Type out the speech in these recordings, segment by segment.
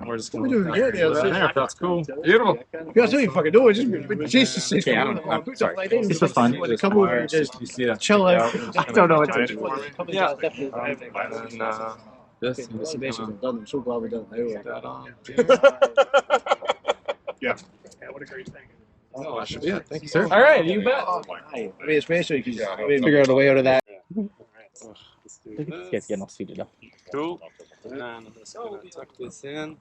We're just What are we doing here? That's cool. Beautiful. That's what you fucking do. Just Jesus. Okay, I'm sorry. This was fun. With a couple of just You see that? chill out. I don't know what to do. Yeah. And then this. I'm done. I'm so glad we done it. That on. Yeah. What a great thing. Oh, that should be it. Thank you, sir. All right, you bet. I mean, especially because figure out a way out of that. This guy's getting all suited up. Cool. And I'm just gonna tuck this in.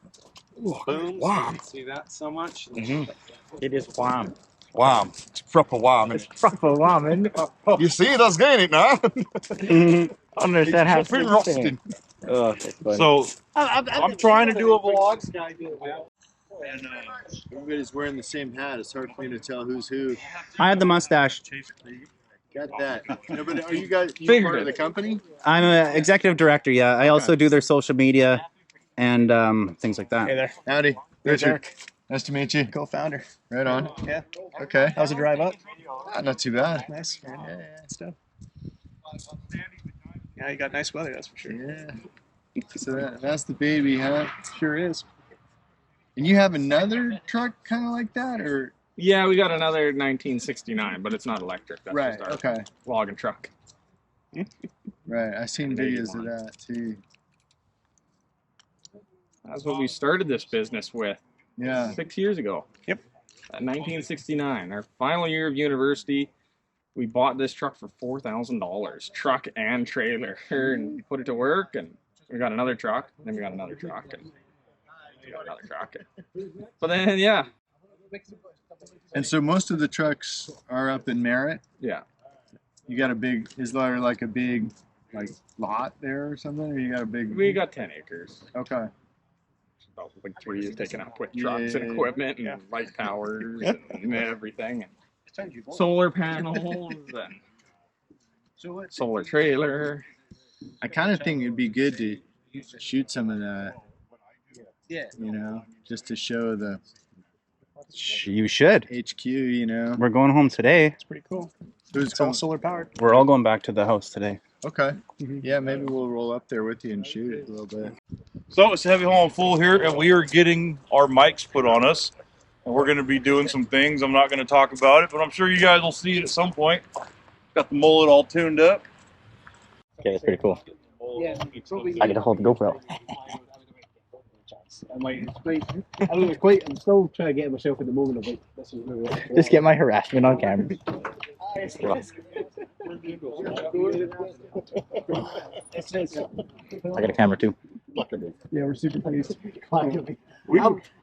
Boom. Wow. So you can see that so much. It is warm. Warm. It's proper warm. It's proper warm, isn't it? You see, that's getting it now. I understand how It's been roasting. Oh, that's funny. So, I'm trying to do a vlog. And everybody's wearing the same hat. It's hard for me to tell who's who. I had the mustache. Got that. No, but are you guys part of the company? I'm an executive director, yeah. I also do their social media and things like that. Hey there. Howdy. Richard. Nice to meet you. Co-founder. Right on. Yeah. Okay. How's the drive up? Not too bad. Nice. Yeah. Stuff. Yeah, you got nice weather, that's for sure. Yeah. So that's the baby, huh? Sure is. And you have another truck kind of like that, or? Yeah, we got another 1969, but it's not electric. That's Right. just our logging truck. Right. I've seen videos of that too. That's what we started this business with. Yeah. 6 years ago. Yep. 1969, our final year of university. We bought this truck for $4,000, truck and trailer, and put it to work. And we got another truck. Then we got another truck, and we got another truck. But then, yeah. And so most of the trucks are up in Merritt. Yeah. You got a big, is there like a big, like lot there or something? Or you got a big? We got 10 acres. Okay. About like 3 is taken up with trucks and equipment and light towers and everything. And solar panels and solar trailer. I kind of think it'd be good to shoot some of that. Yeah. You know, just to show the You should. HQ, you know. We're going home today. It's pretty cool. It's all solar powered. We're all going back to the house today. Okay. Yeah, maybe we'll roll up there with you and shoot it a little bit. So it's Heavy Haul and Full here, and we are getting our mics put on us. And we're going to be doing some things. I'm not going to talk about it, but I'm sure you guys will see it at some point. Got the mullet all tuned up. Okay, that's pretty cool. I get to hold the GoPro. I'm still trying to get myself in the moment of like, this is really Just get my harassment on camera. I got a camera too. Yeah, we're super pleased. I'm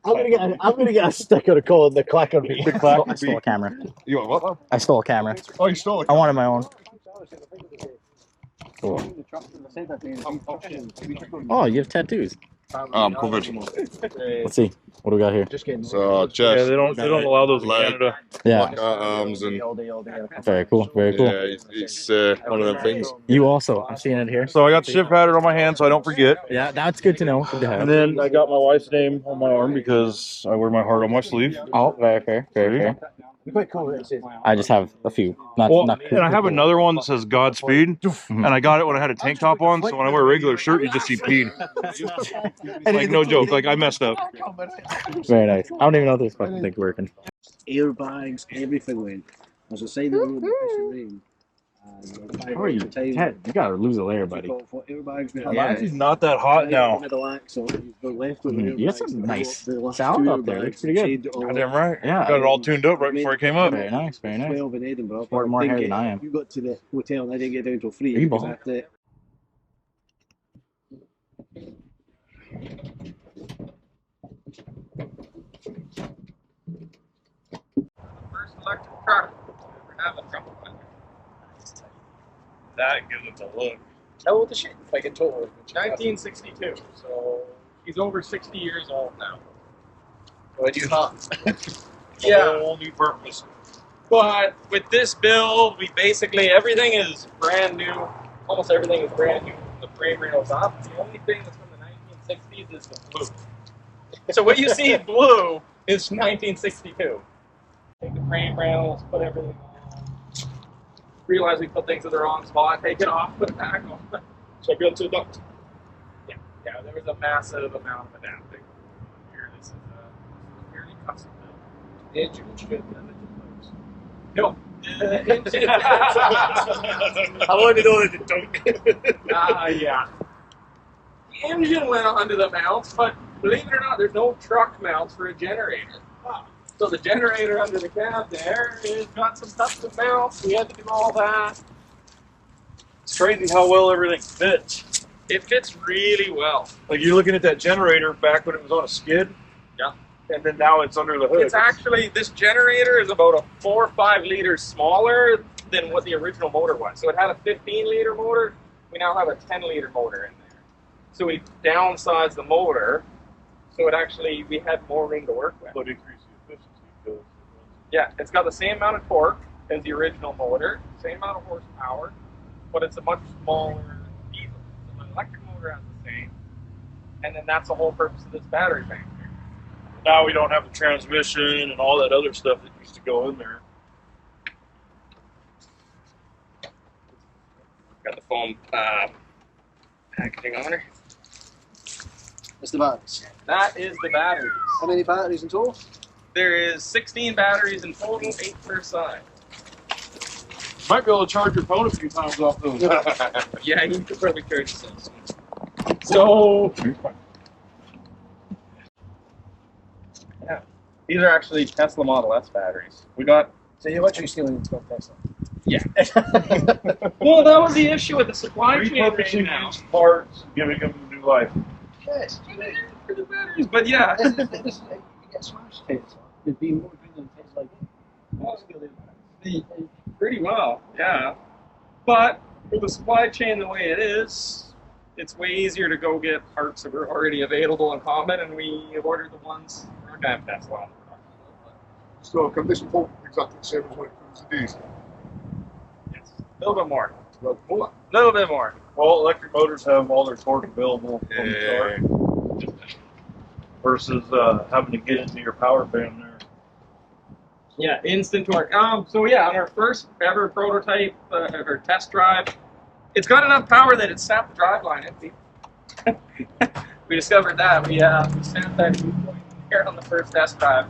gonna get a sticker to call it the clacker beat. The clacker I stole a camera. You want what? I stole a camera. Oh, you stole it. I wanted my own. Cool. Oh, you have tattoos. I'm covered. Let's see. What do we got here? So, chest. Yeah, they don't allow those in Canada. Yeah. Arms and. Very cool. Very cool. Yeah, it's one of them things. You also. I'm seeing it here. So I got the shift pattern on my hand, so I don't forget. Yeah, that's good to know. Good to have. And then I got my wife's name on my arm because I wear my heart on my sleeve. Oh, very fair. Very fair. I just have a few. Not and I have another one that says Godspeed, and I got it when I had a tank top on, so when I wear a regular shirt, you just see Pede. Like, no joke, like I messed up. Very nice. I don't even know if this fucking thing's working. Airbags, everything went. There's a side of the road that rain. How are you? Ted, you gotta lose a layer, buddy. It's not that hot now. You got some nice sound up there. Looks pretty good. Goddamn right. Yeah. Got it all tuned up right before I came up. Very nice. Very nice. 12 in Edinburgh. More hair than I am. You got to the hotel and I didn't get down till 3. Are you bald? First electric truck we ever have a trouble with. That gives it the look. How old is she? Like in total? 1962, so he's over 60 years old now. So a new hat. Yeah, Whole new purpose. but with this build, we basically, everything is brand new. Almost everything is brand new. The frame rails up. The only thing that's from the 1960s is the blue. So what you see in blue is 1962. Take the frame rails, put everything on. Realize we put things in the wrong spot, take it off, put it back on. So I go to the duct. Yeah, there was a massive amount of adapting. custom built. Engine, what you got done No. I wanted to know that it don't. Yeah. The engine went onto the mounts, but believe it or not, there's no truck mounts for a generator. So the generator under the cab there has got some custom mounts. We had to do all that. It's crazy how well everything fits. It fits really well. Like you're looking at that generator back when it was on a skid. Yeah. And then now it's under the hood. It's actually, this generator is about a 4 or 5 liters smaller than what the original motor was. So it had a 15-liter motor. We now have a 10-liter motor in there. So we downsized the motor. So it actually, we had more room to work with. But increase the efficiency. Because Yeah, it's got the same amount of torque as the original motor, same amount of horsepower, but it's a much smaller diesel. So the electric motor has the same, and then that's the whole purpose of this battery bank here. now we don't have the transmission and all that other stuff that used to go in there. Got the foam packaging on her. That's the batteries. That is the batteries. How many batteries in total? There is 16 batteries in total, 8 per side. Might be able to charge your phone a few times off those. Yeah, you could probably charge yourself. So, yeah, these are actually Tesla Model S batteries. We got. So you're actually stealing from Tesla? Yeah. Well, that was the issue with the supply chain right Repurposing now. used parts, giving them new life. Yes. For the batteries, but yeah. You get smashed Tesla. It'd be more good than Tesla again. Pretty well, yeah. But with the supply chain the way it is, it's way easier to go get parts that are already available in common, and we ordered the ones we're going to have Tesla. So can this pump exactly the same as when it comes to diesel? Yes. A little bit more. Well, more. A little bit more. Well, electric motors have all their torque available from the start versus having to get into your power band there. Yeah, instant torque. So yeah, on our first ever prototype or test drive, it's got enough power that it snapped the driveline empty. We discovered that. We snapped that here on the first test drive.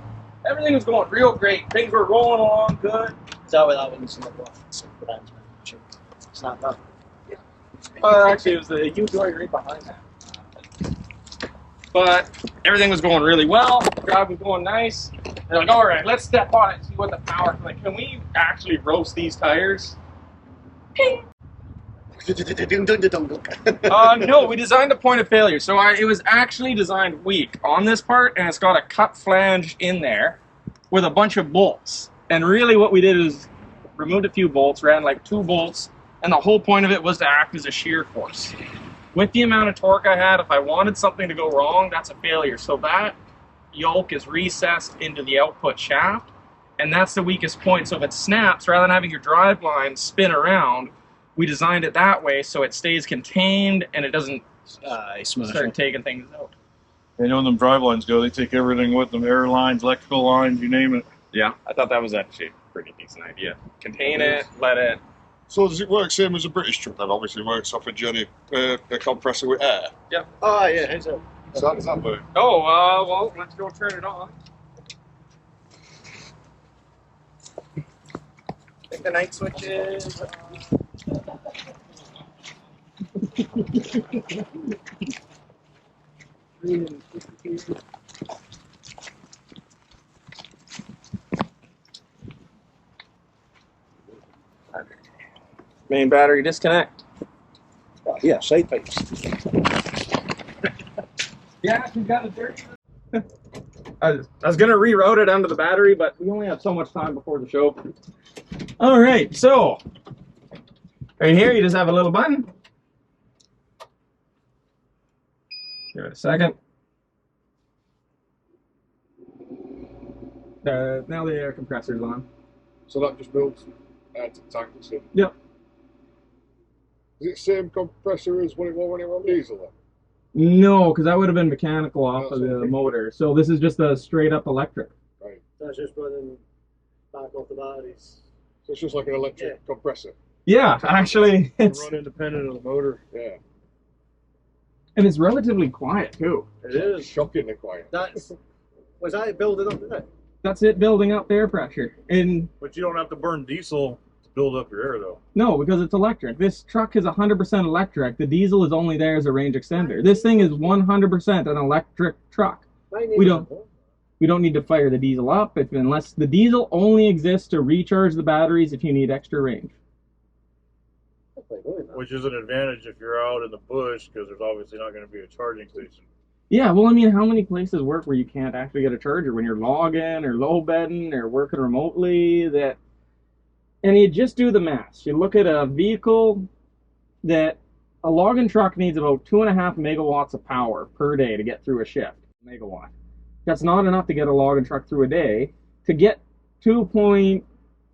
Everything was going real great. Things were rolling along good. Is that what that one's in the block? It's not that. Actually, it was the U-joint right behind that. But everything was going really well. The drive was going nice. They're like, all right, let's step on it and see what the power. Like, can we actually roast these tires? No, we designed a point of failure. So it was actually designed weak on this part, and it's got a cut flange in there with a bunch of bolts. And really what we did is removed a few bolts, ran like 2 bolts, and the whole point of it was to act as a shear force. With the amount of torque I had, if I wanted something to go wrong, that's a failure. So that yoke is recessed into the output shaft, and that's the weakest point. So if it snaps, rather than having your drive line spin around, we designed it that way so it stays contained and it doesn't start taking things out. You know, when them drive lines go, they take everything with them, air lines, electrical lines, you name it. Yeah, I thought that was actually a pretty decent idea. Contain it, let it. So does it work same as a British truck then? Obviously it works off a Jenny a compressor with air. Oh, yeah, how's that? So how does that work? Oh, well, let's go turn it on. I think the night switch is. Main battery disconnect. Yeah, side pipes. Yeah, we got it dirty. I was gonna reroute it onto the battery, but we only have so much time before the show. All right, so right here you just have a little button. Give it a second. Now the air compressor's on. So that just builds air to the tank. So Yep. is it the same compressor as what it was when it was on diesel then? No, because that would have been mechanical off of the motor. So this is just a straight up electric. Right. That's just running back off the batteries. So it's just like an electric compressor. Yeah, actually, it's Run independent of the motor. Yeah. and it's relatively quiet too. It is. Shockingly quiet. That's Was that building up to that? That's it building up air pressure. And But you don't have to burn diesel to build up your air, though. no, because it's electric. This truck is 100% electric. The diesel is only there as a range extender. This thing is 100% an electric truck. We don't need to fire the diesel up unless the diesel only exists to recharge the batteries if you need extra range. Which is an advantage if you're out in the bush, because there's obviously not going to be a charging station. Yeah, well, I mean, how many places work where you can't actually get a charger when you're logging or low bedding or working remotely? And you just do the math. You look at a vehicle that a logging truck needs about 2.5 megawatts of power per day to get through a shift. Megawatt. That's not enough to get a logging truck through a day. To get 2.5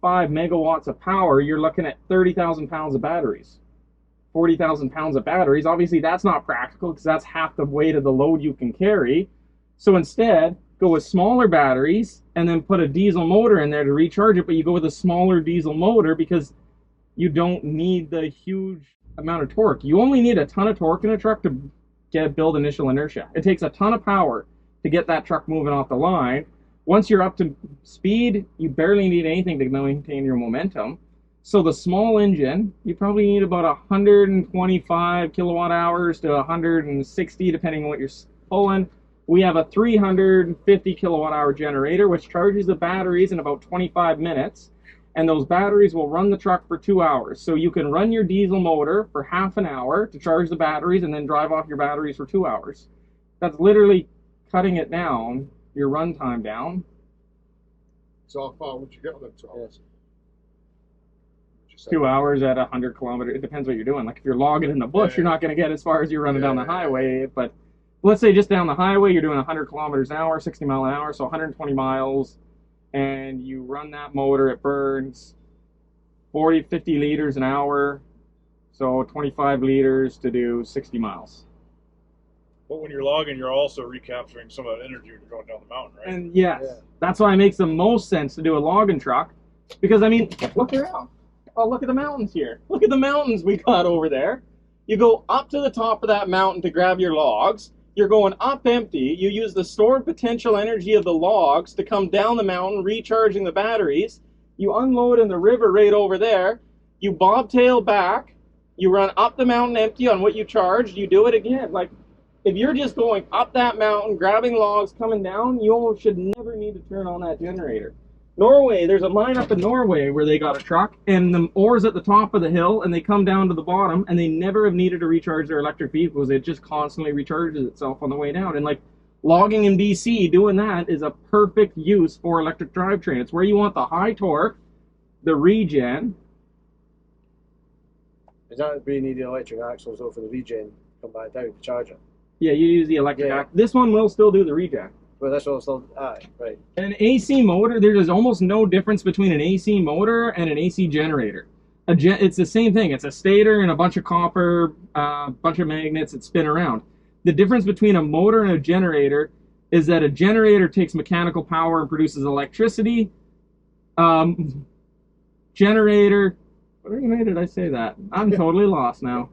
megawatts of power, you're looking at 30,000 pounds of batteries. 40,000 pounds of batteries. Obviously, that's not practical because that's half the weight of the load you can carry. So instead, go with smaller batteries and then put a diesel motor in there to recharge it, but you go with a smaller diesel motor because you don't need the huge amount of torque. You only need a ton of torque in a truck to build initial inertia. It takes a ton of power to get that truck moving off the line. Once you're up to speed, you barely need anything to maintain your momentum. So the small engine, you probably need about 125 kilowatt hours to 160, depending on what you're pulling. We have a 350 kilowatt hour generator, which charges the batteries in about 25 minutes. And those batteries will run the truck for 2 hours. So you can run your diesel motor for half an hour to charge the batteries and then drive off your batteries for 2 hours. That's literally cutting it down, your run time down. So how far would you get on them 2 hours? 2 hours at 100 kilometers. It depends what you're doing. Like if you're logging in the bush, you're not going to get as far as you're running down the highway. But let's say just down the highway, you're doing 100 kilometers an hour, 60 mile an hour, so 120 miles. And you run that motor, it burns 40, 50 liters an hour. So 25 liters to do 60 miles. But when you're logging, you're also recapturing some of that energy when you're going down the mountain, right? And yes, that's why it makes the most sense to do a logging truck. Because, I mean, look around. Oh, look at the mountains here. Look at the mountains we got over there. You go up to the top of that mountain to grab your logs. You're going up empty. You use the stored potential energy of the logs to come down the mountain, recharging the batteries. You unload in the river right over there. You bobtail back. You run up the mountain empty on what you charged. You do it again. Like, if you're just going up that mountain, grabbing logs, coming down, you should never need to turn on that generator. Norway, there's a line up in Norway where they got a truck, and the ore's at the top of the hill, and they come down to the bottom, and they never have needed to recharge their electric vehicles. It just constantly recharges itself on the way down. And like logging in BC, doing that is a perfect use for electric drivetrain. It's where you want the high torque, the regen. Is that where you need the electric axles though for the regen come back down to charge it? Yeah, you use the electric. This one will still do the regen. Well, that's what still. Right. An AC motor, there's almost no difference between an AC motor and an AC generator. It's the same thing. It's a stator and a bunch of copper, bunch of magnets that spin around. The difference between a motor and a generator is that a generator takes mechanical power and produces electricity. Generator, why did I say that? I'm totally lost now.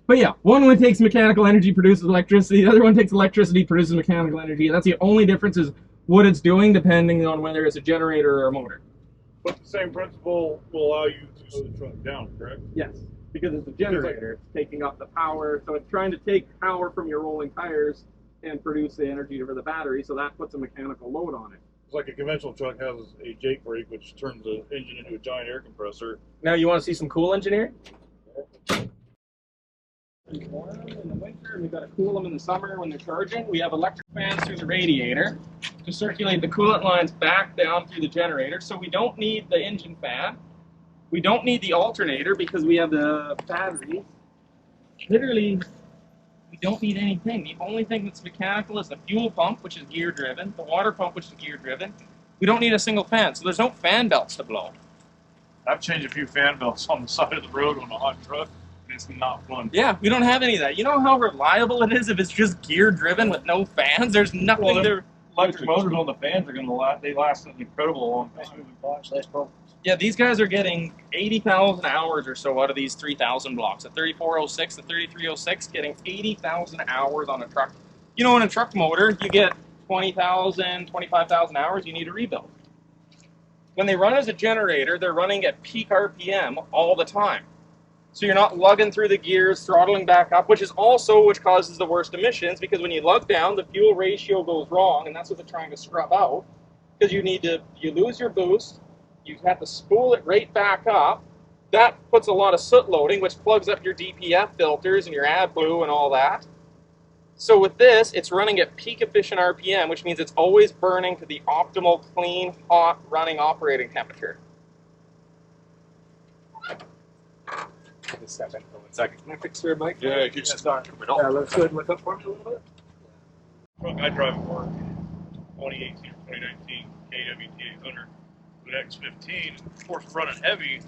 But yeah, one takes mechanical energy, produces electricity. The other one takes electricity, produces mechanical energy. That's the only difference is what it's doing depending on whether it's a generator or a motor. But the same principle will allow you to slow the truck down, correct? Yes, because it's a generator. It's taking up the power. So it's trying to take power from your rolling tires and produce the energy for the battery. So that puts a mechanical load on it. It's like a conventional truck has a Jake brake, which turns the engine into a giant air compressor. Now you want to see some cool engineering? In the winter, and we've got to cool them in the summer when they're charging. We have electric fans through the radiator to circulate the coolant lines back down through the generator. So we don't need the engine fan. We don't need the alternator because we have the batteries. Literally, we don't need anything. The only thing that's mechanical is the fuel pump, which is gear driven, the water pump, which is gear driven. We don't need a single fan, so there's no fan belts to blow. I've changed a few fan belts on the side of the road on a hot truck. It's not fun. Yeah, we don't have any of that. You know how reliable it is if it's just gear driven with no fans? There's nothing there. Electric motors on the fans are going to last. They last an incredible long time. Yeah, these guys are getting 80,000 hours or so out of these 3,000 blocks. The 3406, the 3306, getting 80,000 hours on a truck You know, in a truck motor, you get 20,000, 25,000 hours, you need a rebuild. When they run as a generator, they're running at peak RPM all the time. So you're not lugging through the gears, throttling back up, which causes the worst emissions, because when you lug down, the fuel ratio goes wrong, and that's what they're trying to scrub out. Because you lose your boost, you have to spool it right back up. That puts a lot of soot loading, which plugs up your DPF filters and your AdBlue and all that. So with this, it's running at peak efficient RPM, which means it's always burning to the optimal, clean, hot, running operating temperature. Just step in for 1 second. Can I fix your mic? Yeah, it keeps sorry. coming Yeah, up. let's go ahead and look up for me a little bit. Truck I drive for 2018 or 2019 KWT 800 with X15, of course running heavy,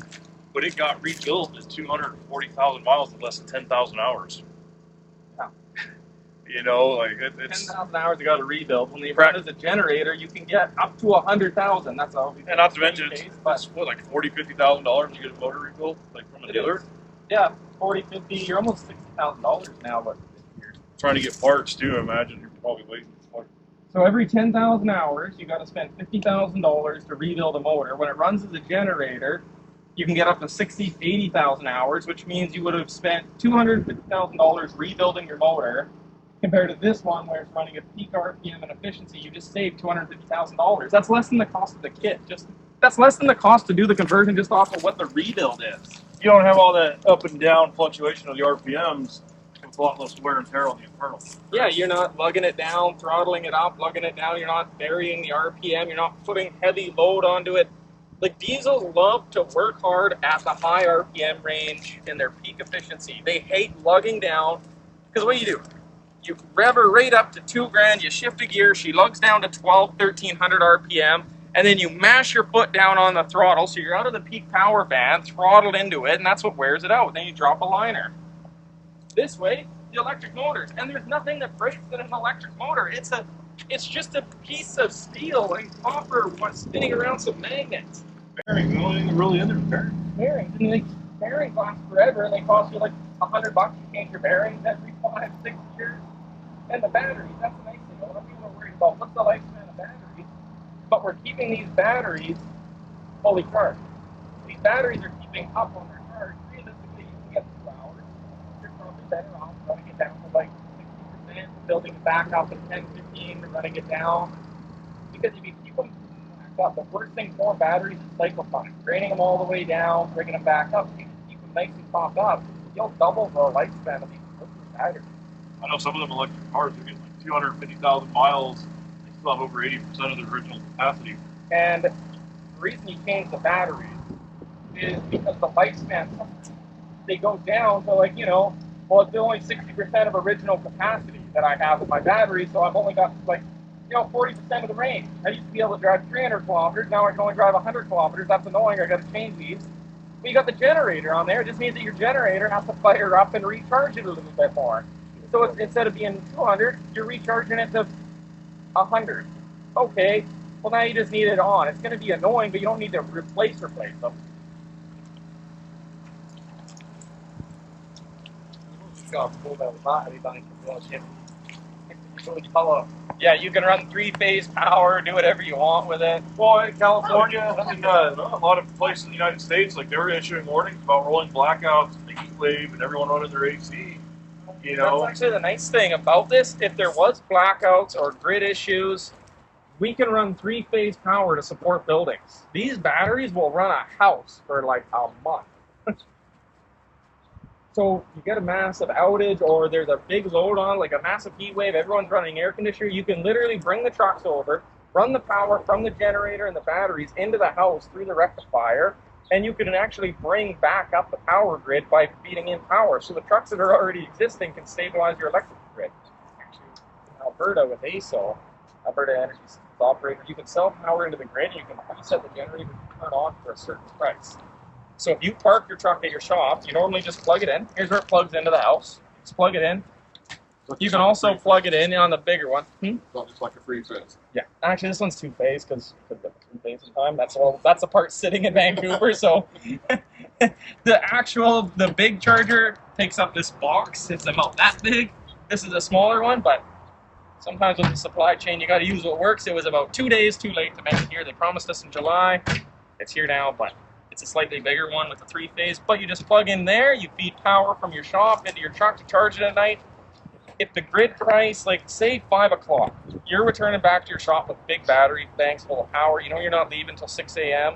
but it got rebuilt at 240,000 miles in less than 10,000 hours. Wow. You know, like it's 10,000 hours you got to rebuild. When they run as a generator, you can get up to 100,000. That's all. and not to mention it's what, like $40,000-$50,000 to get a motor rebuilt, like from a dealer. Yeah, 40, 50. You're almost $60,000 now. But Trying to get parts too, I imagine you're probably waiting for. so every 10,000 hours, you got to spend $50,000 to rebuild a motor. When it runs as a generator, you can get up to 60, 80,000 hours, which means you would have spent $250,000 rebuilding your motor. Compared to this one, where it's running at peak RPM and efficiency, you just saved $250,000. That's less than the cost of the kit. That's less than the cost to do the conversion just off of what the rebuild is. You don't have all that up and down fluctuation of the RPMs. It's a lot less wear and tear on the internal. Yeah, you're not lugging it down, throttling it up, lugging it down. You're not varying the RPM. You're not putting heavy load onto it. Like, diesels love to work hard at the high RPM range in their peak efficiency. They hate lugging down, because what do? You rev her right up to 2 grand, you shift a gear, she lugs down to 1,300 RPM, and then you mash your foot down on the throttle, so you're out of the peak power band, throttled into it, and that's what wears it out. Then you drop a liner. This way, the electric motors, and there's nothing that breaks in an electric motor. It's just a piece of steel and copper spinning around some magnets. Bearings, the only thing really in there is bearings. Bearings, and bearings last forever, and they cost you like $100 to change your bearings every 5, 6 years. And the batteries, that's the nice thing. A lot of people are worried about what's the lifespan of batteries, but we're keeping these batteries fully charged. These batteries are keeping up on their charge. Realistically, you can get 2 hours. You're probably better off running it down to like 60%, building it back up to 10, 15, and running it down. Because if you keep them back up, the worst thing for batteries is cycle time. Draining them all the way down, bringing them back up. If you keep them nice and topped up, you'll double the lifespan of these batteries. I know some of them electric cars are getting like 250,000 miles. They still have over 80% of the original capacity. And the reason you change the batteries is because the lifespan, they go down to like, well, it's only 60% of original capacity that I have with my battery, so I've only got like, 40% of the range. I used to be able to drive 300 kilometers, now I can only drive 100 kilometers. That's annoying, I got to change these. But you got the generator on there, it just means that your generator has to fire up and recharge it a little bit more. So instead of being 200, you're recharging it to 100. Okay, well now you just need it on. It's going to be annoying, but you don't need to replace them. Yeah, you can run 3-phase power, do whatever you want with it. Well, in California and a lot of places in the United States, like they were issuing warnings about rolling blackouts and the heat wave and everyone running their AC. That's actually the nice thing about this. If there was blackouts or grid issues, we can run 3-phase power to support buildings. These batteries will run a house for like a month. So you get a massive outage or there's a big load on, like a massive heat wave, everyone's running air conditioner, you can literally bring the trucks over, run the power from the generator and the batteries into the house through the rectifier, and you can actually bring back up the power grid by feeding in power. So the trucks that are already existing can stabilize your electric grid. Actually, in Alberta with ASO, Alberta Energy Systems Operator, you can sell power into the grid and you can preset the generator to turn on for a certain price. So if you park your truck at your shop, you normally just plug it in. Here's where it plugs into the house. Just plug it in. You can also plug it in on the bigger one. Not just like a 3-phase. Yeah, actually this one's 2-phase because you could get 3-phase in time. That's the part sitting in Vancouver. So the big charger takes up this box. It's about that big. This is a smaller one, but Sometimes with the supply chain, you got to use what works. It was about 2 days too late to make it here. They promised us in July. It's here now, but it's a slightly bigger one with a 3-phase. But you just plug in there, you feed power from your shop into your truck to charge it at night. If the grid price, like say 5 o'clock, you're returning back to your shop with big battery banks full of power, you know you're not leaving until 6 a.m.,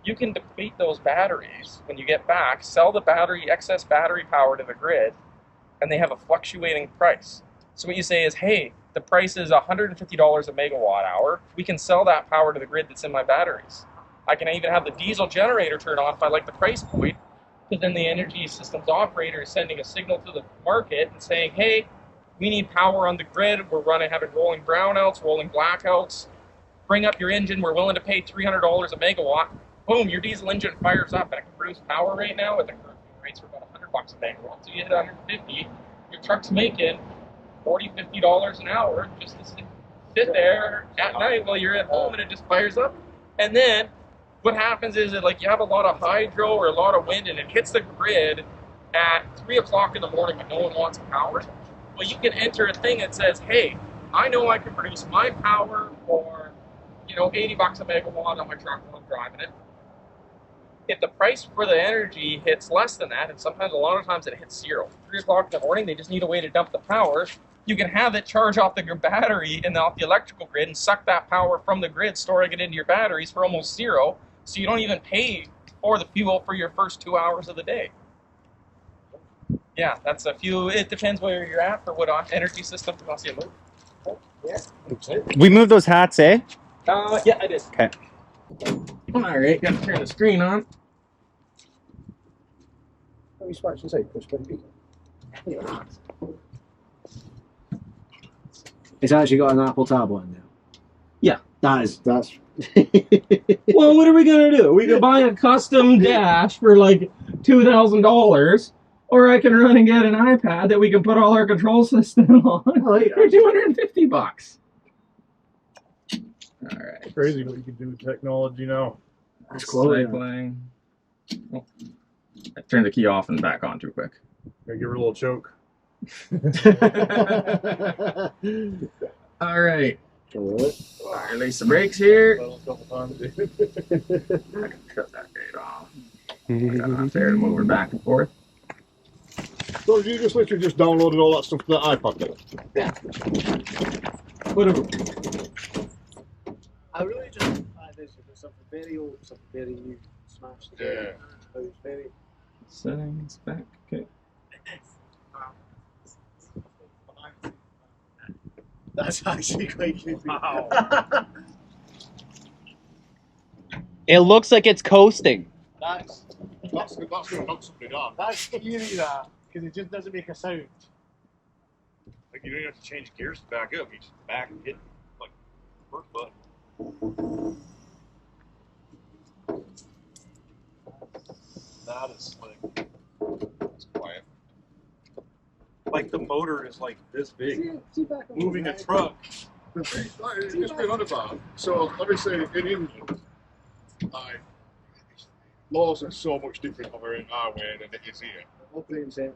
you can deplete those batteries when you get back, sell the excess battery power to the grid, and they have a fluctuating price. So what you say is, hey, the price is $150 a megawatt hour. We can sell that power to the grid that's in my batteries. I can even have the diesel generator turn on if I like the price point, because then the energy systems operator is sending a signal to the market and saying, hey, we need power on the grid. We're having rolling brownouts, rolling blackouts. Bring up your engine. We're willing to pay $300 a megawatt. Boom, your diesel engine fires up and it can produce power right now at the current rates for about $100 a megawatt. So you hit 150, your truck's making $40, $50 an hour just to sit there at night while you're at home, and it just fires up. And then what happens is that, like, you have a lot of hydro or a lot of wind and it hits the grid at 3 o'clock in the morning when no one wants power. Well, you can enter a thing that says, hey, I know I can produce my power for, $80 a megawatt on my truck when I'm driving it. If the price for the energy hits less than that, and sometimes a lot of times it hits 0, 3 o'clock in the morning, they just need a way to dump the power. You can have it charge off your battery and off the electrical grid and suck that power from the grid, storing it into your batteries for almost 0, so you don't even pay for the fuel for your first 2 hours of the day. Yeah, that's a few. It depends where you're at for what energy system you want to see it move. Yeah. We moved those hats, eh? Yeah, I did. Okay. All right, gotta turn the screen on. Let me scratch inside. Push button B. It's actually got an Apple tablet in there. Yeah. That's. Well, what are we gonna do? We could buy a custom dash for like $2,000, or I can run and get an iPad that we can put all our control system on for $250. All right. It's crazy what you can do with technology now. That's quality. Oh, I turned the key off and back on too quick. Gotta give her a little choke. All right. Release the brakes here. I can cut that gate off. Got enough there to move her back and forth. So you just literally just downloaded all that stuff to the iPad then? Whatever. I really just find this something very old, something very new, smashed together. Yeah. It's very. Settings back. Okay. That's actually quite good. Wow. It looks like it's coasting. That's Going to knock somebody down. that's scary, that, because it just doesn't make a sound. Like, you don't even have to change gears to back up. You just back and hit like first button. That is slick. It's quiet. Like the motor is like this big. See back on Moving the a truck. It's been on about. So let me say, in England, like, laws are so much different over in our way than it is here. operating centres.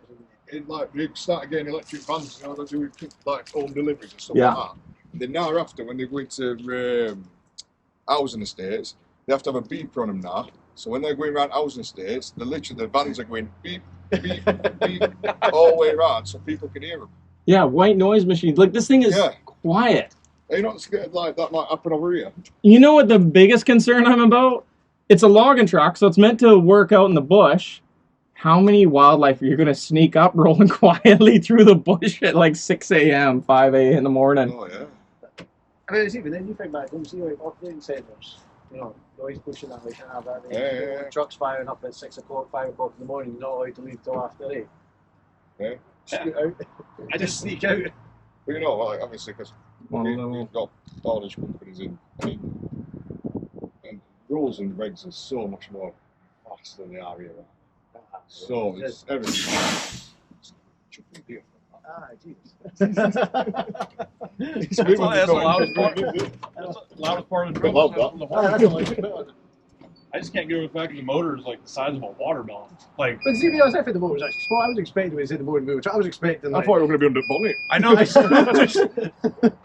In like they start getting electric vans, you know, they're doing like home deliveries and stuff Yeah. like that. And then now after, when they go into housing estates, they have to have a beeper on them now. So when they're going around housing estates, the vans are going beep, beep, beep all the way around, so people can hear them. Yeah, white noise machines. Like, this thing is Yeah. quiet. Are you not scared like that might happen over here? You know what the biggest concern I'm about? It's a logging truck, so it's meant to work out in the bush. How many wildlife are you going to sneak up rolling quietly through the bush at like 6 a.m., 5 a.m. in the morning? Oh yeah. I mean, see, but then you think back, don't you see like operating centres, you know, noise pushing that, like, have that, Yeah. trucks firing up at 6 o'clock, 5 o'clock in the morning, you're not allowed to leave till after 8. Yeah. Scoot out. I just sneak out. But you know, like obviously, because One little- we've got all these companies in, I mean, and rules and regs are so much more vast than they are here. So it's everything. Ah, jeez. It's That's good the when you loudest go part. in. That's the loudest part of the I love truck. that. Ah, that's all I think about it. I just can't get over the fact that the motor is like the size of a watermelon. Like, But see, the LSF, the motor was actually small. I was expecting when he said the motor moved. I was expecting I like. thought you were going to be on the bonnet. I know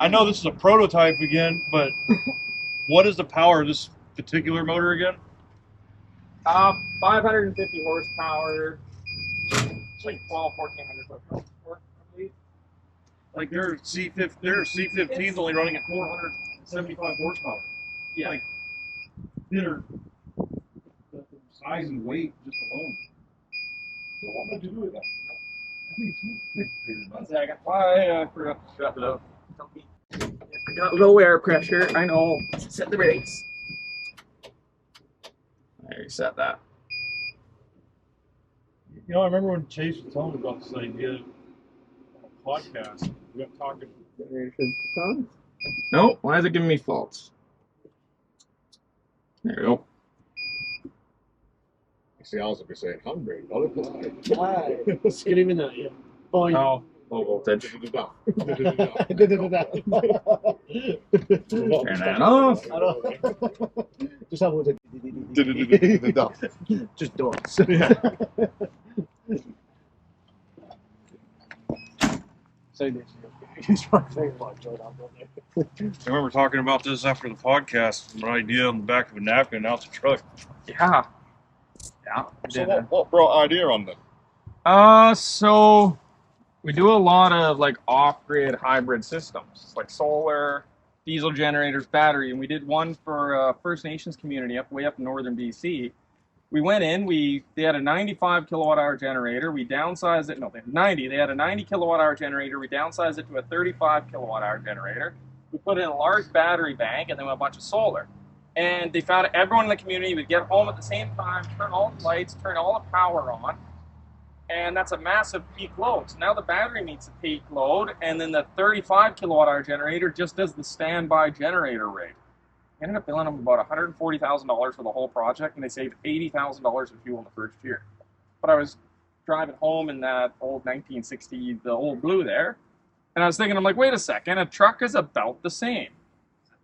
I know this is a prototype again, but what is the power of this particular motor again? 550 horsepower, like 1,400 horsepower, I believe. Like their C15 is only running at 475 horsepower. Yeah. Like, they're the size and weight just alone. So what am I to do with that? One second. I forgot to strap it up. I got low air pressure. I know. Set the brakes. There, you set that. You know, I remember when Chace was telling me about this idea on a podcast. We got talking. No, why is it giving me false? There we go. See, I was going to be saying hungry. Not apply. Screaming at you. Boing. Oh, low voltage. Turn that off. Just have a look at just dots. Say this. He's trying to think about Jordan. I remember talking about this after the podcast. An idea on the back of a napkin, now it's a truck. Yeah. Yeah. So what brought idea on then? So we do a lot of like off-grid hybrid systems, like solar, diesel generators, battery, and we did one for First Nations community way up in northern BC. We went in, they had a 95 kilowatt hour generator, we downsized it, no, they had 90, they had a 90 kilowatt hour generator, we downsized it to a 35 kilowatt hour generator, we put in a large battery bank, and then a bunch of solar. And they found everyone in the community would get home at the same time, turn all the lights, turn all the power on, and that's a massive peak load. So now the battery meets the peak load, and then the 35 kilowatt hour generator just does the standby generator rate. I ended up billing them about $140,000 for the whole project, and they saved $80,000 in fuel in the first year. But I was driving home in that old 1960, the old blue there, and I was thinking, I'm like, wait a second, a truck is about the same.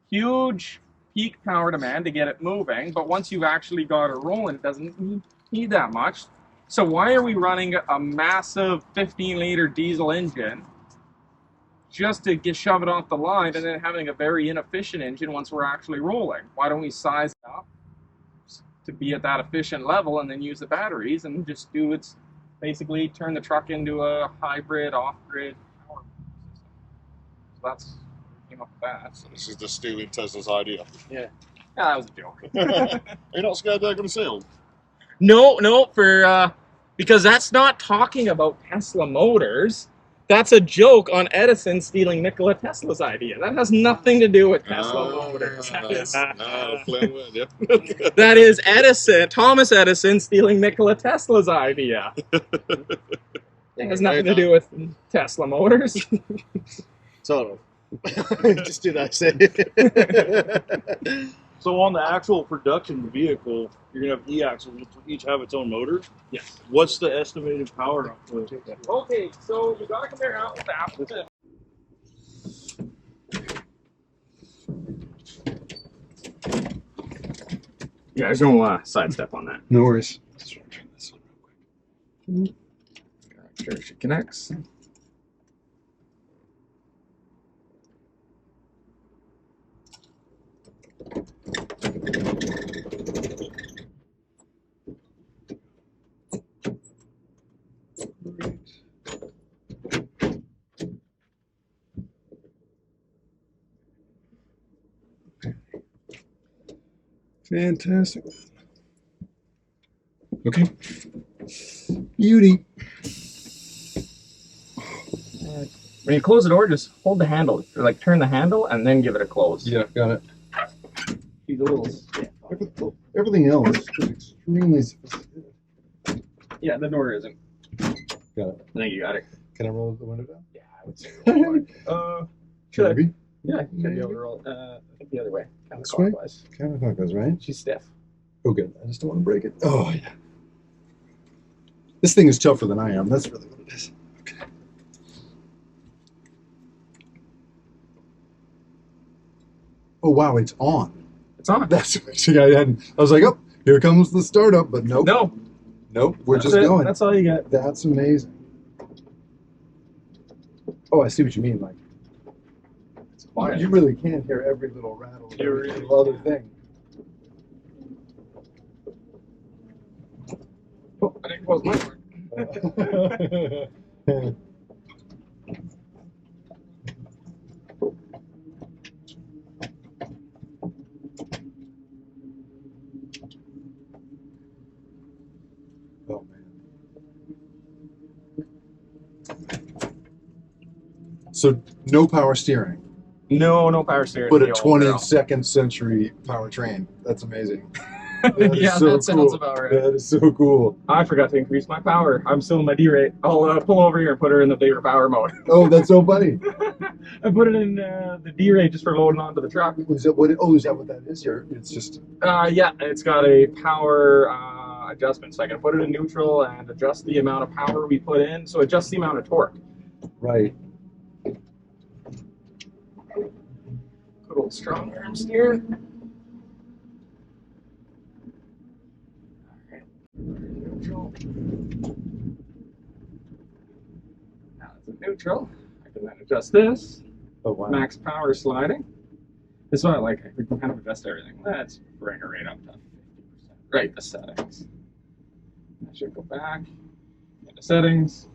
Huge peak power demand to get it moving, but once you've actually got it rolling, it doesn't need that much. So why are we running a massive 15-liter diesel engine just to shove it off the line and then having a very inefficient engine once we're actually rolling? Why don't we size it up to be at that efficient level and then use the batteries and just basically turn the truck into a hybrid off-grid power system? So that's came up with that. So this is the stealing Tesla's idea. Yeah, that was a joke. Are you not scared they're going to sail? No, because that's not talking about Tesla Motors. That's a joke on Edison stealing Nikola Tesla's idea. That has nothing to do with Tesla Motors. That is Thomas Edison stealing Nikola Tesla's idea. It has nothing to do with Tesla Motors. So, just do that. Say. So on the actual production vehicle, you're gonna have e-axles, which will each have its own motor. Yes. What's the estimated power output? Okay, so you gotta compare apples to apples. You guys don't sidestep on that. No worries. Make sure she connects. Fantastic. Okay. Beauty. When you close the door, just hold the handle, or like turn the handle, and then give it a close. Yeah, got it. These little, Everything else is extremely sophisticated. yeah, the door isn't. Got it. I think you got it. Can I roll the window down? Yeah, I would say. Should I? Maybe. Yeah, you should be able to roll. I think the other way. This way? Counterclockwise. Counterclockers, right? She's stiff. Oh, good. I just don't want to break it. Oh, yeah. This thing is tougher than I am. That's really what it is. Okay. Oh, wow, it's on. It's on. That's amazing. I was like, oh, Here comes the startup, but nope. Nope, we're That's just it. going. That's all you get. That's amazing. Oh, I see what you mean. Like, It's quiet. you really can hear every little rattle of You every really little other thing. Oh, I didn't close my door. Oh man. So no power steering, No power steering. but a in the old barrel. 22nd century powertrain. That's amazing. That is Yeah, so that sounds cool. about right. That is so cool. I forgot to increase my power. I'm still in my D rate. I'll pull over here and put her in the bigger power mode. Oh, that's so funny. I put it in the D rate just for loading onto the truck. Is that what? Oh, is that what that is? Here, it's just. Yeah, it's got a power adjustment, so I can put it in neutral and adjust the amount of power we put in. So adjust the amount of torque. Right. Good old strong arm steering. Neutral. Now it's in neutral. I can then adjust this. Oh wow. Max power sliding. This is what I like. We can kind of adjust everything. Let's bring it right up to 50%. Right, the settings. I should go back into settings.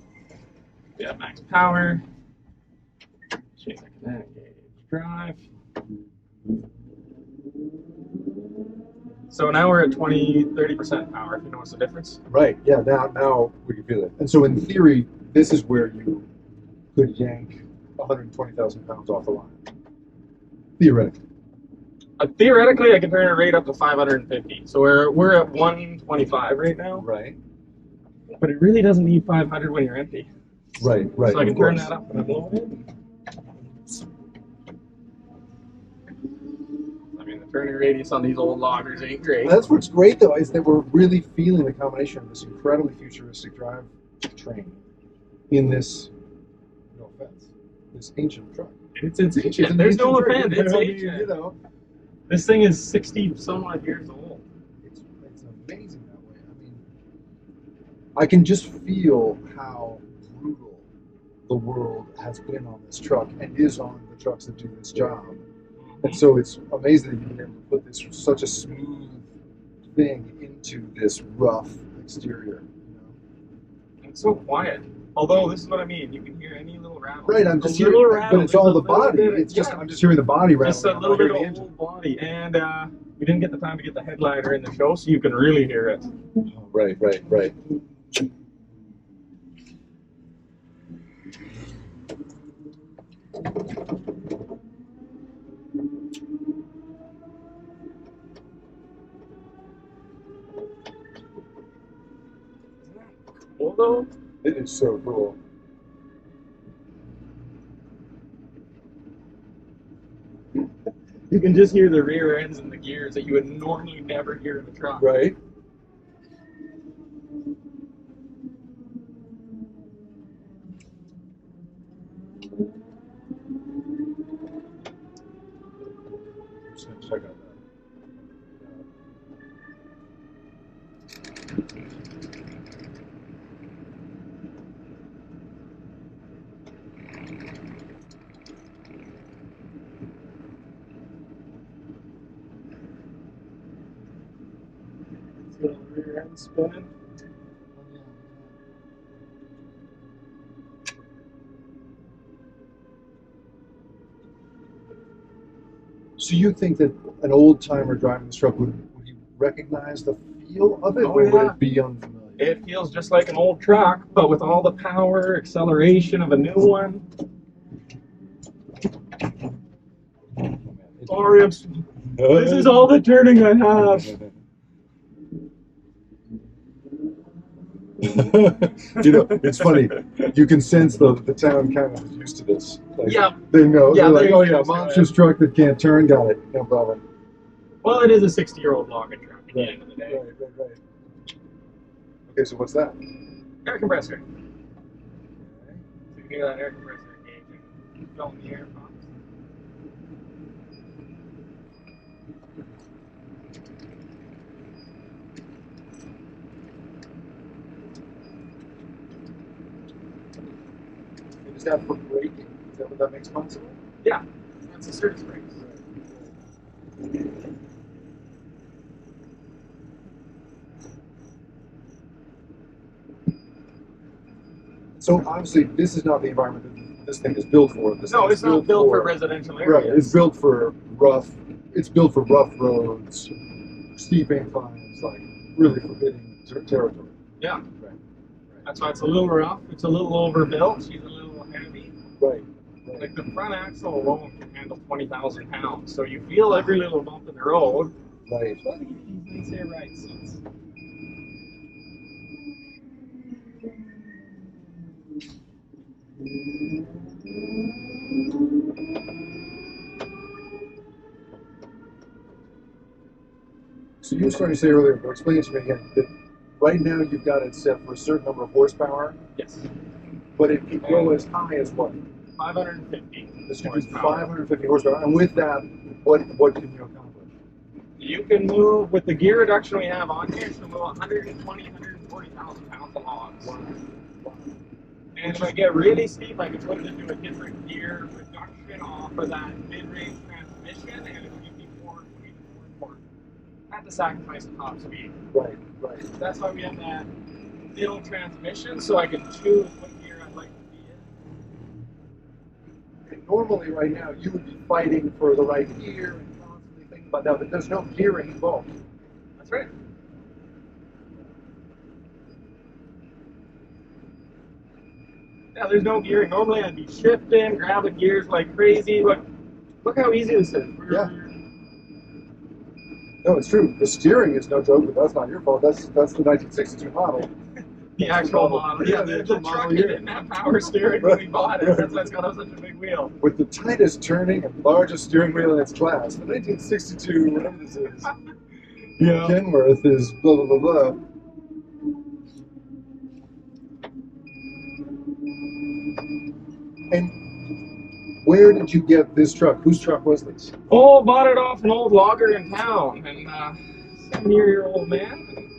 We have max power. Change that engage drive. So now we're at 30% power, if you notice the difference. Right. Yeah. Now we can feel it. And so in theory, this is where you could yank 120,000 pounds off the line. Theoretically. Theoretically, I can turn it right up to 550. So we're at 125 right now. Right. But it really doesn't need 500 when you're empty. Right. Right. So I can of turn course. that up when I'm loaded. I mean, the turning radius on these old loggers ain't great. That's what's great though, is that we're really feeling the combination of this incredibly futuristic drive train in this, no offense, this ancient truck. It's ancient. It's an There's no ancient truck. offense. It's I mean, ancient. You know, This thing is 60 some odd years old. it's amazing that way. I mean, I can just feel how brutal the world has been on this truck and is on the trucks that do this job. And so it's amazing that you've been able to put this such a smooth thing into this rough exterior. You know? It's so quiet. Although this is what I mean, you can hear any little rattle. Right, I'm just A little hearing, rattle, but it's just all a the little body. bit, It's just yeah. I'm just hearing the body rattling. Just a I'm little not bit hearing of the engine. old body, and we didn't get the time to get the headliner in the show, so you can really hear it. Right. Cool though. It is so cool. You can just hear the rear ends and the gears that you would normally never hear in the truck. Right. Just gonna check out that. See the rear end spinning. So you think that an old timer driving this truck would he recognize the feel of it, Oh, or would yeah. it be unfamiliar? It feels just like an old truck, but with all the power, acceleration of a new one. This is all the turning I have. You know, it's funny. You can sense the town kind of is used to this. Like, Yeah. They know. Yeah, They're like, they're oh used yeah, to it. monstrous truck that can't turn. Got it. No problem. Well, it is a 60-year-old logging truck at the end of the day. Right. Okay, so what's that? Air compressor. So you can hear that air compressor engaging, filling the air pumps. use that for braking? Is that what that makes possible? Yeah, that's the surface brakes. So obviously, this is not the environment that this thing is built for. This No, thing it's not built for residential Right, areas. it's built for rough. It's built for rough roads, steep inclines, like really forbidding territory. Yeah. Right. That's why it's a little rough. It's a little overbuilt. She's a little heavy. Right. Like the front axle alone can handle 20,000 pounds. So you feel every little bump in the road. Right. But these nice air ride seats. So you were starting to say earlier, but explain it to me again, that right now you've got it set for a certain number of horsepower, Yes. but it can go as high as what? 550 This could be horsepower. 550 horsepower. And with that, what can you accomplish? You can move, with the gear reduction we have on here, you can move 120, 140,000 pounds of logs. And if I get really steep, I can put it into a different gear reduction off of that mid-range transmission, and it'll give me 420 to 440. I have to sacrifice the top speed. Right, right. That's why we have that middle transmission, so I can choose what gear I'd like to be in. And normally right now you would be fighting for the right gear and constantly thinking about that, but there's no gearing involved. That's right. Yeah, there's no gearing. Normally I'd be shifting, grabbing gears like crazy, but look how easy this is. Yeah. No, it's true. The steering is no joke, but that's not your fault. That's the 1962 model. The actual model. Yeah, the actual truck model, it yeah. didn't have power steering when we bought it. That's why it's got such a big wheel. With the tightest turning and largest steering wheel in its class. The 1962, whatever this is, Yeah. Kenworth is blah, blah, blah, blah. And where did you get this truck? Whose truck was this? Oh, bought it off an old logger in town, and 7-year-old man.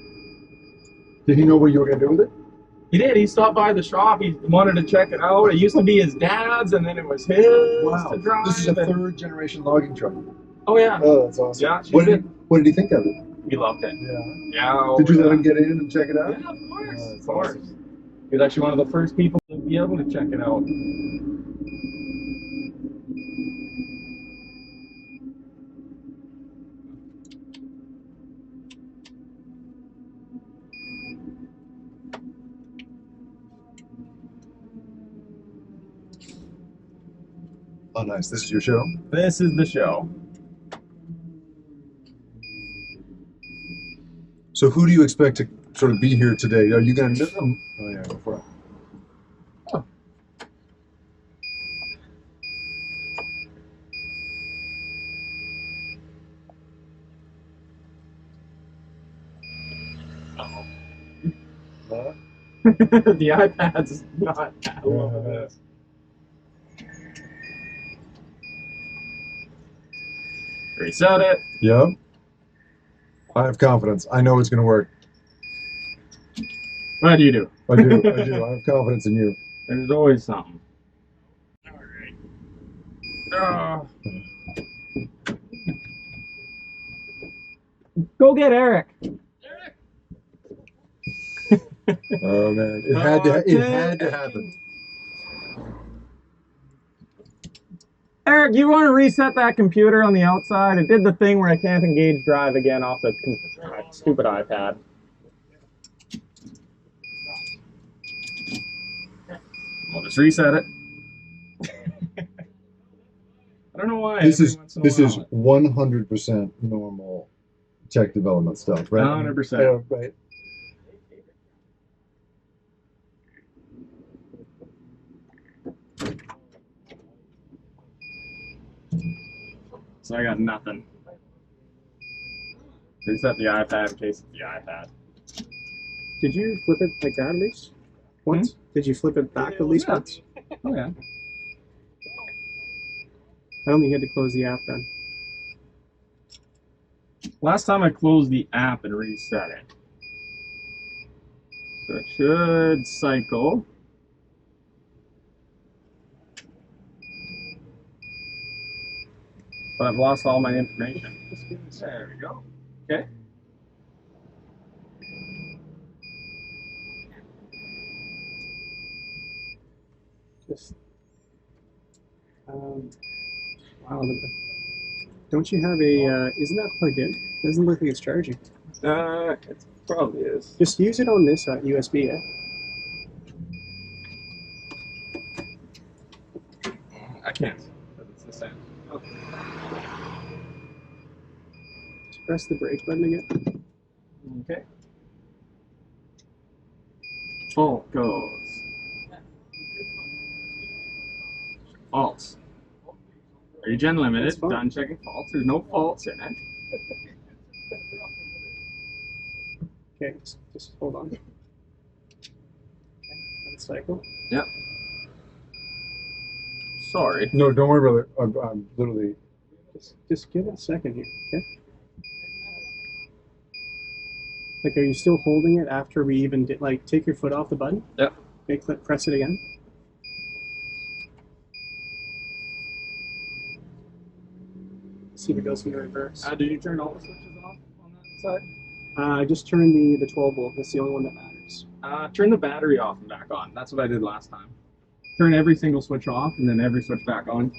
Did he know what you were going to do with it? He did. He stopped by the shop. He wanted to check it out. It used to be his dad's, and then it was his to drive. This is a and- third generation logging truck. Oh yeah. Oh, that's awesome. Yeah. What did he think of it? He loved it. Yeah. Yeah. Did you let him get in and check it out? Yeah, of course. Oh, that's Of course. awesome. He was actually one of the first people to be able to check it out. Oh, nice. This is your show? This is the show. So who do you expect to sort of be here today? Are you going to... Oh, yeah, go for it. Oh. The iPad's not that low of this. Reset it. Yep. I have confidence. I know it's going to work. What do you do? I do. I do. I have confidence in you. There's always something. Alright. Go get Eric. Oh, man. It had to, it had to happen. Eric, you want to reset that computer on the outside? It did the thing where I can't engage drive again off the stupid iPad. We'll just reset it. I don't know why. This is every once in a while 100% normal tech development stuff, right? 100%. Yeah, right. So I got nothing. Reset the iPad in case it's the iPad. Did you flip it like that at least? Once? Did you flip it back at least Yeah. once? Oh yeah. I only had to close the app then. Last time I closed the app and reset it. So it should cycle. but I've lost all my information. There we go. Okay. Just, wow. Don't you have a, isn't that plugged in? It doesn't look like it's charging. It probably is. Just use it on this USB, yeah? I can't. But it's the same. Okay. Just press the brake button again. Okay. Fault goes. Faults. Regen That's limited. fine. Done checking faults. There's no faults in it. Okay, just hold on. Okay, cycle. Yep. Sorry. No, don't worry about it. I'm literally. Just give it a second here, okay? Like, are you still holding it after we even did, like, take your foot off the button? Yep. Okay, press it again. See if it goes in the reverse. Did you turn all the switches off on that side? I just turned the 12 volt. That's the only one that matters. Turn the battery off and back on. That's what I did last time. Turn every single switch off and then every switch back on.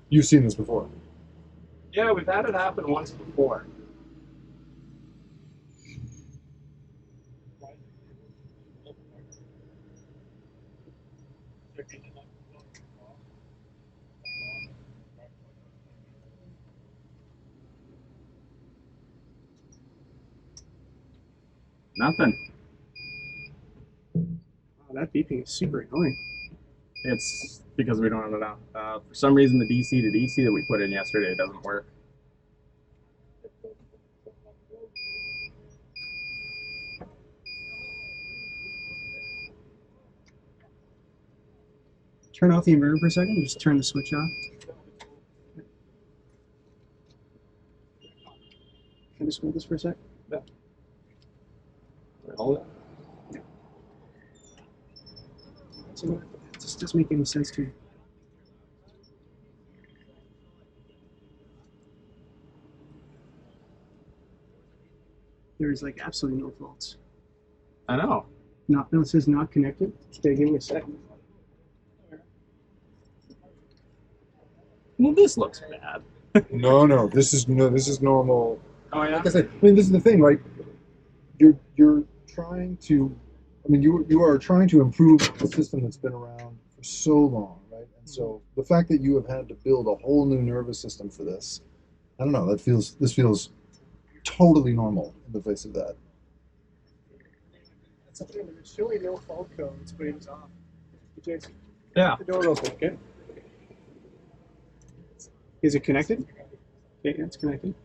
You've seen this before. Yeah, we've had it happen once before. Nothing. Oh, that beeping is super annoying. It's because we don't have enough. For some reason, the DC to DC that we put in yesterday doesn't work. Turn off the inverter for a second. Just turn the switch off. Can I just hold this for a sec? Hold it. So it just doesn't make any sense to me. There's like absolutely no faults. I know. No, it says not connected. Okay, give me a second. Well, this looks bad. No. This is normal. Oh yeah. Like I said, I mean, this is the thing, right? You're trying to, I mean, you are trying to improve a system that's been around for so long, right? And so the fact that you have had to build a whole new nervous system for this, I don't know. This feels totally normal in the face of that. That's the thing. There's really no fault codes, but it was off. Jace, Yeah. the door open, okay? Is it connected? Okay, it's connected.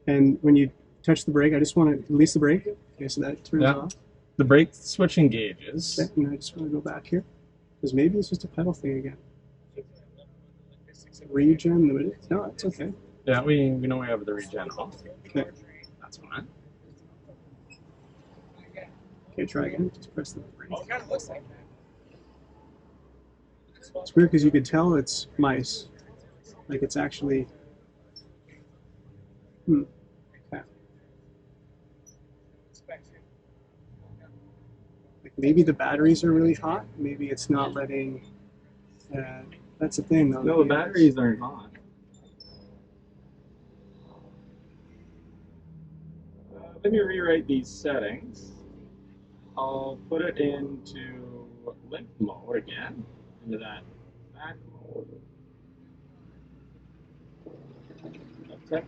And when you touch the brake, I just want to release the brake. Okay, so that turns Yeah. off. The brake switch engages. Okay, and I just want to go back here. Because maybe it's just a pedal thing again. Regen limited. No, it's okay. Yeah, we know we have the regen off. Okay. That's fine. Okay, try again. Just press the brake. It's weird because you could tell it's mice. Like it's actually. Okay. Like maybe the batteries are really hot. Maybe it's not letting. That's the thing, though. No, the batteries aren't on. Let me rewrite these settings. I'll put it into limp mode again, into that back mode. Okay.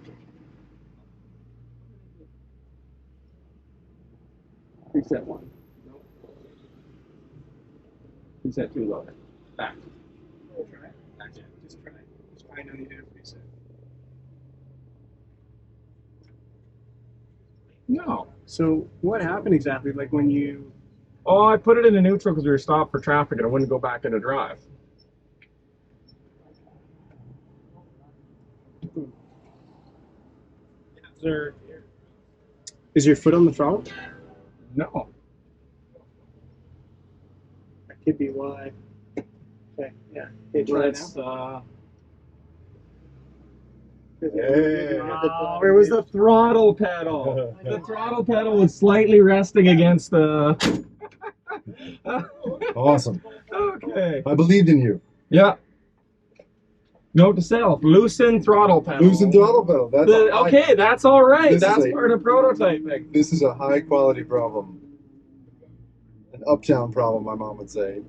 Reset 1. Nope. Reset 2 lower. Back. Try it. Back in. Just try it. Just find out you did reset. No. So what happened exactly? Like when you. Oh, I put it into neutral because we were stopped for traffic and it wouldn't go back into drive. Is your foot on the throttle? No. could be why. Okay, yeah. Okay, try Let's, now. where was the throttle pedal? The throttle pedal was slightly resting against the. Awesome. Okay. I believed in you. Yeah. Note to self: loosen throttle pedal. Loosen throttle pedal. That's Okay, that's all right. This is That's a- part of prototyping. This is a high quality problem. An uptown problem, my mom would say.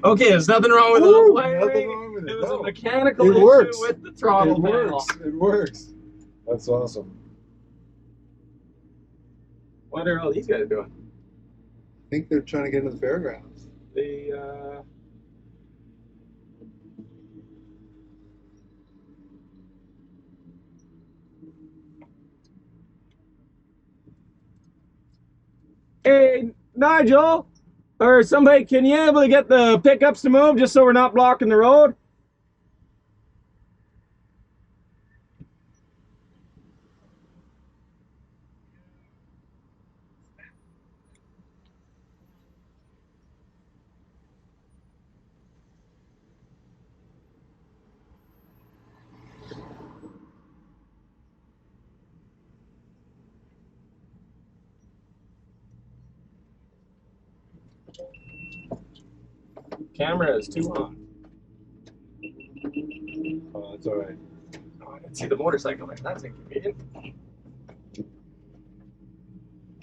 Okay, there's nothing wrong with Woo, the wiring. nothing wrong with it. It was No. a mechanical It issue works. with the throttle It pedal. works. It works. That's awesome. What are all these guys doing? I think they're trying to get into the fairgrounds. Hey, Nigel, or somebody, can you able to get the pickups to move just so we're not blocking the road? Camera is too hot. Oh, that's all right. Oh, I didn't see the motorcycle there. That's inconvenient.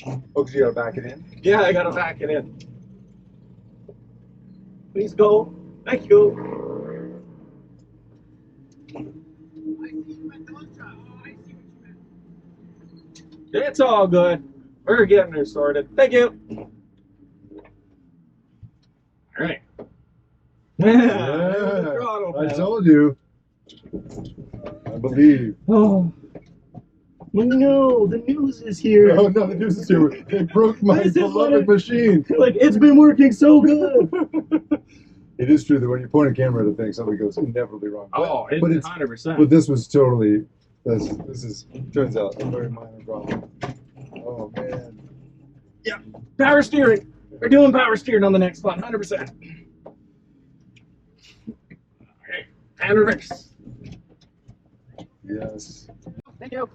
Oh, because you gotta back it in? Yeah, I gotta back it in. Please go. Thank you. It's all good. We're getting her sorted. Thank you. All right. I told you. I believe. Oh. No, the news is here. No, no, the news is here. They broke my This is what beloved machine. Like, it's been working so good. It is true that when you point a camera at a thing, something goes inevitably wrong. Oh, but it's it's 100%. but this was totally. This is turns out a very minor problem. Oh man. Power steering. We're doing power steering on the next one, 100%. Okay, and reverse. Yes. Thank you.